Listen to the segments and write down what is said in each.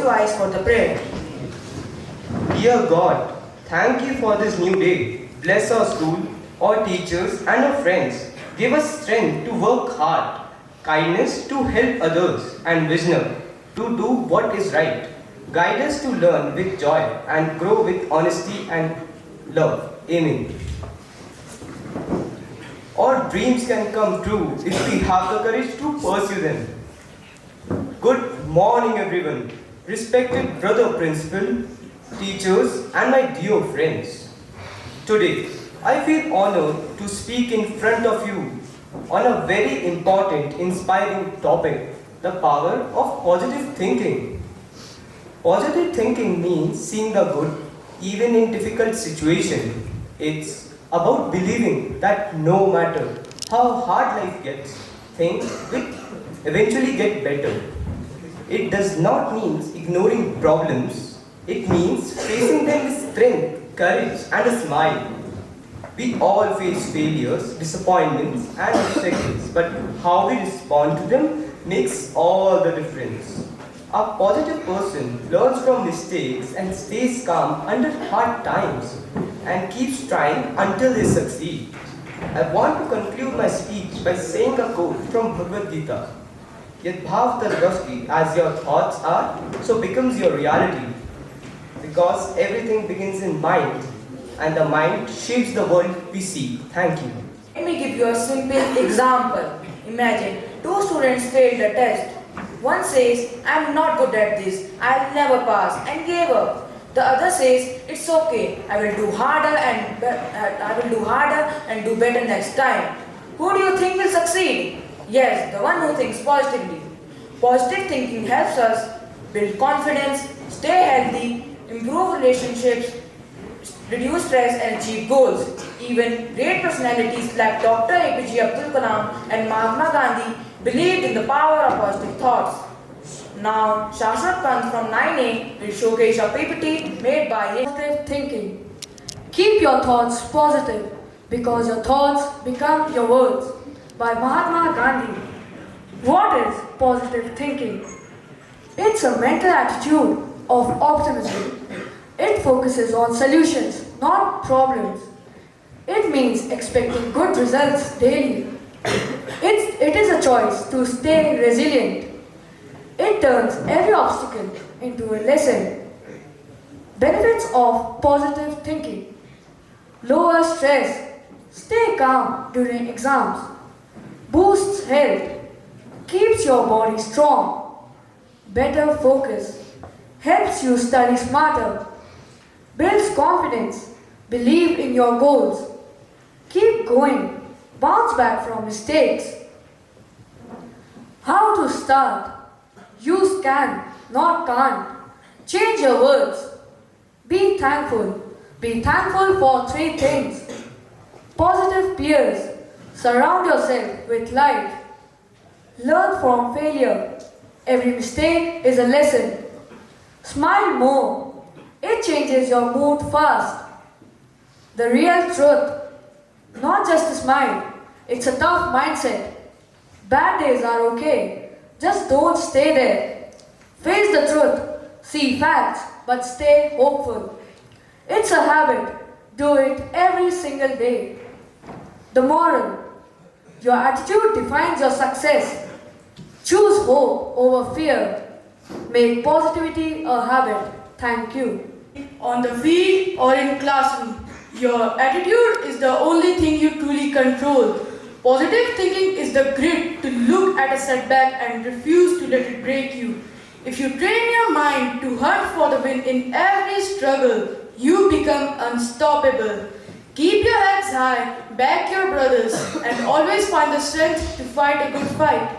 improvise for the prayer. Dear God, thank you for this new day. Bless our school, our teachers and our friends. Give us strength to work hard, kindness to help others and wisdom to do what is right. Guide us to learn with joy and grow with honesty and love. Amen. Our dreams can come true if we have the courage to pursue them. Good morning, everyone. Respected brother principal, teachers, and my dear friends. Today, I feel honored to speak in front of you on a very important, inspiring topic, the power of positive thinking. Positive thinking means seeing the good even in difficult situations. It's about believing that no matter how hard life gets, things will eventually get better. It does not mean ignoring problems. It means facing them with strength, courage, and a smile. We all face failures, disappointments, and obstacles, but how we respond to them makes all the difference. A positive person learns from mistakes and stays calm under hard times and keeps trying until they succeed. I want to conclude my speech by saying a quote from Bhagavad Gita. Yat bhav tad rasti, as your thoughts are, so becomes your reality. Because everything begins in mind, and the mind shapes the world we see. Thank you. Let me give you a simple example. Imagine two students failed a test. One says, I'm not good at this, I'll never pass, and gave up. The other says, it's okay, I will do harder and do better next time. Who do you think will succeed? Yes, the one who thinks positively. Positive thinking helps us build confidence, stay healthy, improve relationships, reduce stress and achieve goals. Even great personalities like Dr. APJ Abdul Kalam and Mahatma Gandhi believed in the power of positive thoughts. Now, Shashwat Pant from 9A will showcase a PPT made by him. Positive thinking. Keep your thoughts positive because your thoughts become your words. By Mahatma Gandhi. What is positive thinking? It's a mental attitude of optimism. It focuses on solutions, not problems. It means expecting good results daily. It is a choice to stay resilient. It turns every obstacle into a lesson. Benefits of positive thinking. Lower stress. Stay calm during exams. Boosts health. Keeps your body strong. Better focus. Helps you study smarter. Builds confidence. Believe in your goals. Keep going. Bounce back from mistakes. How to start? Use can, not can't. Change your words. Be thankful. Be thankful for 3 things. Positive peers. Surround yourself with light. Learn from failure. Every mistake is a lesson. Smile more. It changes your mood fast. The real truth. Not just a smile. It's a tough mindset. Bad days are okay. Just don't stay there. Face the truth. See facts, but stay hopeful. It's a habit. Do it every single day. The moral. Your attitude defines your success. Choose hope over fear. Make positivity a habit. Thank you. On the field or in classroom, your attitude is the only thing you truly control. Positive thinking is the grit to look at a setback and refuse to let it break you. If you train your mind to hunt for the win in every struggle, you become unstoppable. Keep your heads high, back your brothers, and always find the strength to fight a good fight.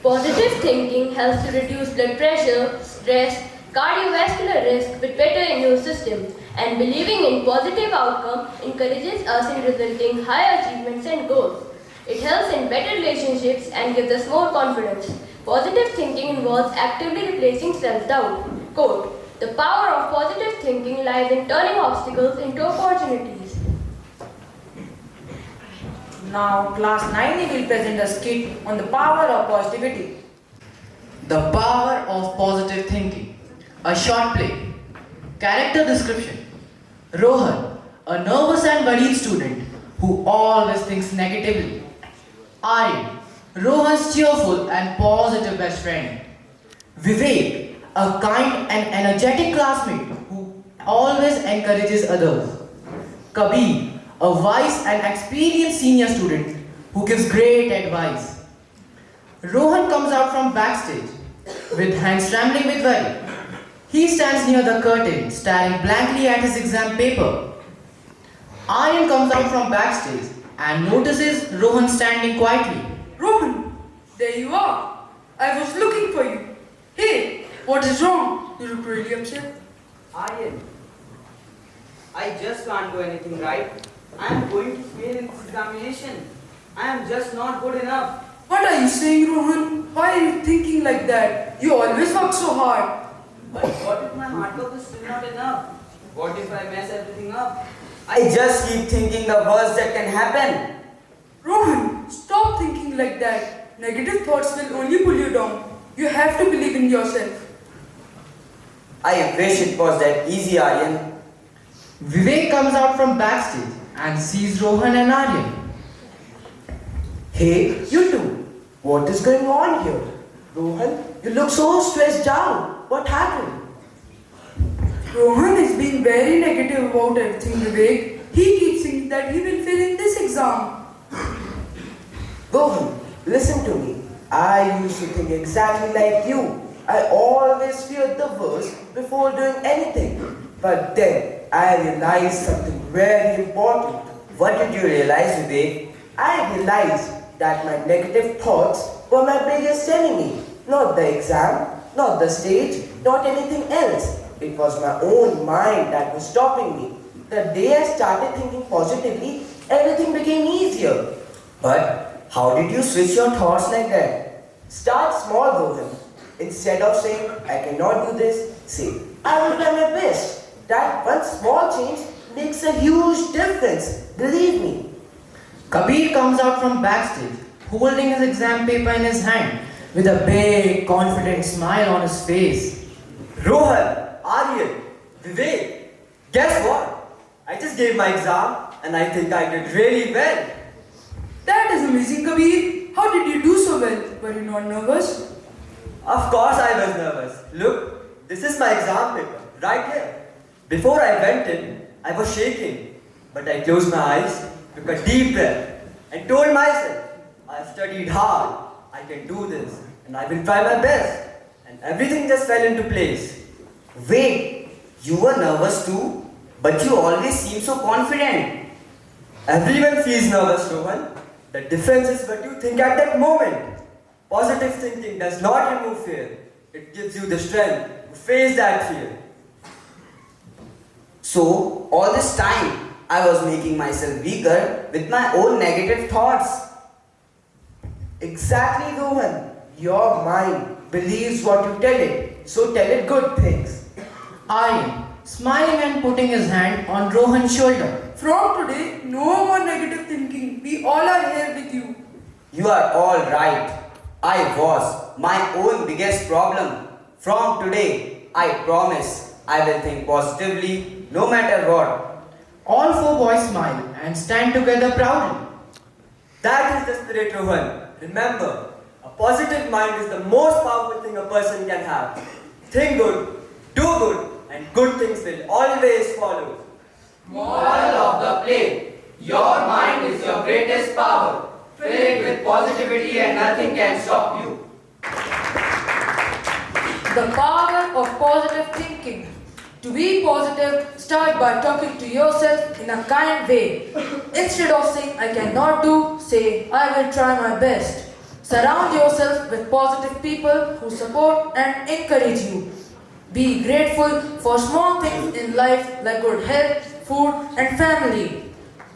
Positive thinking helps to reduce blood pressure, stress, cardiovascular risk with better immune system, and believing in positive outcome encourages us in resulting high achievements and goals. It helps in better relationships and gives us more confidence. Positive thinking involves actively replacing self-doubt. Quote, "The power of positive thinking lies in turning obstacles into opportunities." Now, class 9 will present a skit on the power of positivity. The power of positive thinking. A short play. Character description. Rohan, a nervous and worried student who always thinks negatively. Aryan, Rohan's cheerful and positive best friend. Vivek, a kind and energetic classmate who always encourages others. Kabir, a wise and experienced senior student who gives great advice. Rohan comes out from backstage with hands trembling with worry. He stands near the curtain, staring blankly at his exam paper. Aryan comes out from backstage and notices Rohan standing quietly. Rohan, there you are. I was looking for you. Hey, what is wrong? You look really upset. Aryan, I just can't do anything right. I am going to fail in this examination. I am just not good enough. What are you saying, Rohan? Why are you thinking like that? You always work so hard. But what if my hard work is still not enough? What if I mess everything up? I just keep thinking the worst that can happen. Rohan, stop thinking like that. Negative thoughts will only pull you down. You have to believe in yourself. I wish it was that easy, Aryan. Vivek comes out from backstage and sees Rohan and Aryan. Hey, you two. What is going on here? Rohan, you look so stressed out. What happened? Rohan is being very negative about everything, Vivek. He keeps thinking that he will fail in this exam. Rohan, listen to me. I used to think exactly like you. I always feared the worst before doing anything. But then I realized something very important. What did you realize, Vivek? I realized that my negative thoughts were my biggest enemy. Not the exam, not the stage, not anything else. It was my own mind that was stopping me. The day I started thinking positively, everything became easier. But how did you switch your thoughts like that? Start small, Rohan. Instead of saying, I cannot do this, say, I will try my best. That one small change makes a huge difference. Believe me. Kabir comes out from backstage, holding his exam paper in his hand, with a big, confident smile on his face. Rohan, Aryan, Vivek, guess what? I just gave my exam and I think I did really well. That is amazing, Kabir. How did you do so well? Were you not nervous? Of course I was nervous. Look, this is my exam paper, right here. Before I went in, I was shaking. But I closed my eyes, took a deep breath, and told myself, I've studied hard, I can do this, and I will try my best. And everything just fell into place. Wait, you were nervous too? But you always seem so confident. Everyone feels nervous, Rohan. The difference is what you think at that moment. Positive thinking does not remove fear. It gives you the strength to face that fear. So, all this time, I was making myself weaker with my own negative thoughts. Exactly, Rohan. Your mind believes what you tell it, so tell it good things. Aryan, smiling and putting his hand on Rohan's shoulder. From today, no more negative thinking. We all are here with you. You are all right. I was my own biggest problem. From today, I promise I will think positively no matter what. All four boys smile and stand together proudly. That is the spirit, Rohan. Remember, a positive mind is the most powerful thing a person can have. Think good, do good, and good things will always follow. Moral of the play. Your mind is your greatest power. Fill it with positivity and nothing can stop you. The power of positive thinking. To be positive, start by talking to yourself in a kind way. Instead of saying, I cannot do, say, I will try my best. Surround yourself with positive people who support and encourage you. Be grateful for small things in life like good health, food, and family.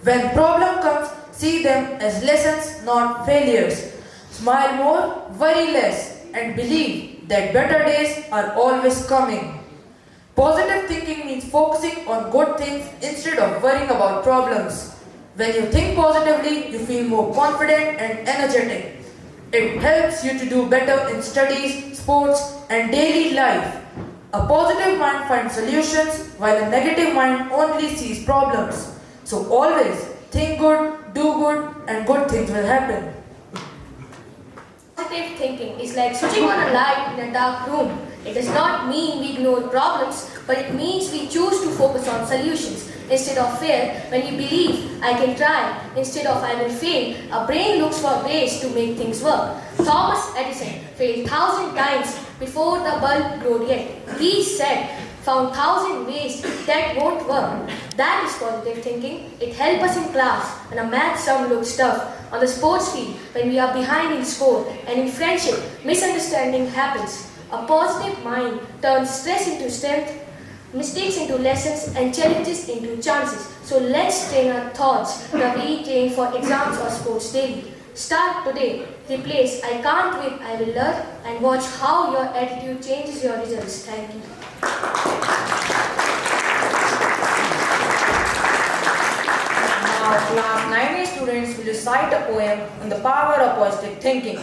When problem comes, see them as lessons, not failures. Smile more, worry less, and believe that better days are always coming. Positive thinking means focusing on good things instead of worrying about problems. When you think positively, you feel more confident and energetic. It helps you to do better in studies, sports, and daily life. A positive mind finds solutions while a negative mind only sees problems. So always think good, do good, and good things will happen. Positive thinking is like switching on a light in a dark room. It does not mean we ignore problems, but it means we choose to focus on solutions. Instead of fear, when we believe, I can try, instead of I will fail, our brain looks for ways to make things work. Thomas Edison failed 1,000 times before the bulb glowed yet. He said, found 1,000 ways that won't work. That is positive thinking. It helps us in class when a math sum looks tough, on the sports field when we are behind in score, and in friendship, misunderstanding happens. A positive mind turns stress into strength, mistakes into lessons, and challenges into chances. So let's train our thoughts the way we train for exams or sports daily. Start today. Replace I can't wait, I will learn, and watch how your attitude changes your results. Thank you. Now, class 9A students will recite a poem on the power of positive thinking.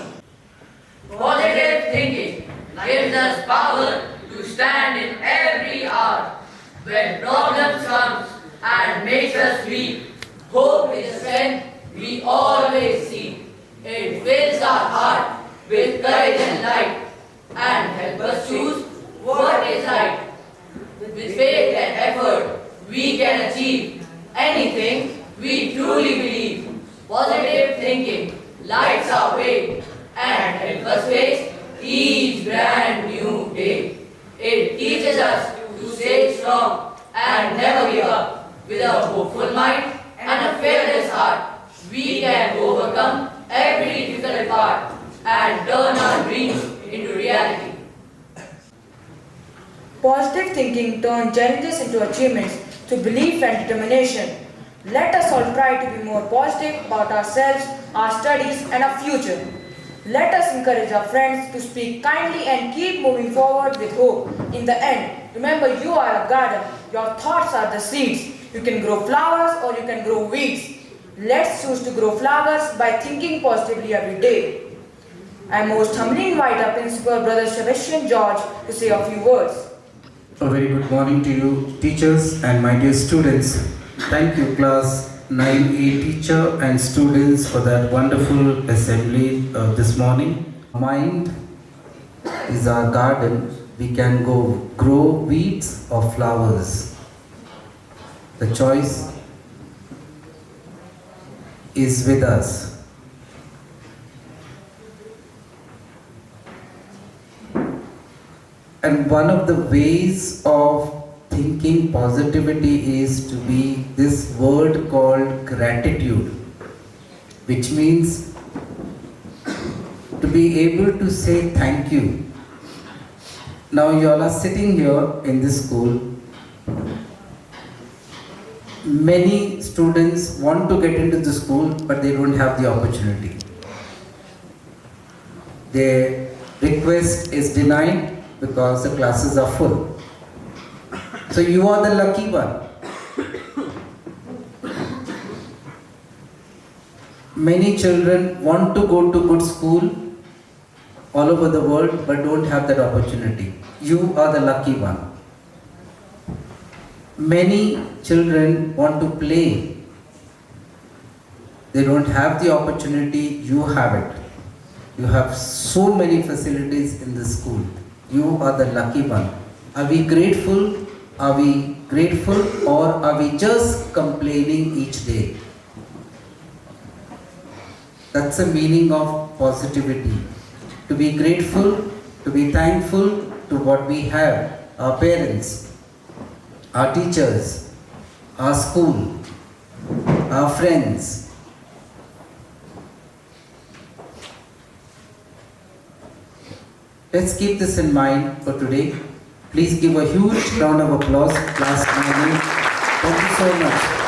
Positive thinking gives us power to stand in every hour. When problems comes and makes us weak, hope is a strength we always seek. It fills our heart with courage and light, and help us choose what is right. With faith and effort, we can achieve anything we truly believe. Positive thinking lights our way and helps us face each brand new day. It teaches us to stay strong and never give up. With a hopeful mind and a fearless heart, we can overcome every difficult part and turn our dreams into reality. Positive thinking turns challenges into achievements through belief and determination. Let us all try to be more positive about ourselves, our studies, and our future. Let us encourage our friends to speak kindly and keep moving forward with hope. In the end, remember you are a garden. Your thoughts are the seeds. You can grow flowers or you can grow weeds. Let's choose to grow flowers by thinking positively every day. I most humbly invite our principal, Brother Sebastian George, to say a few words. A very good morning to you, teachers and my dear students. Thank you, class 9A teacher and students, for that wonderful assembly this morning. Mind is our garden. We can go grow weeds or flowers. The choice is with us. And one of the ways of thinking positivity is to be this word called gratitude, which means to be able to say thank you. Now you all are sitting here in this school. Many students want to get into the school, but they don't have the opportunity. Their request is denied because the classes are full. So you are the lucky one. Many children want to go to good school all over the world but don't have that opportunity. You are the lucky one. Many children want to play. They don't have the opportunity, you have it. You have so many facilities in the school. You are the lucky one. Are we grateful? Are we grateful, or are we just complaining each day? That's the meaning of positivity. To be grateful, to be thankful to what we have, our parents, our teachers, our school, our friends. Let's keep this in mind for today. Please give a huge round of applause to class 9A. Thank you so much.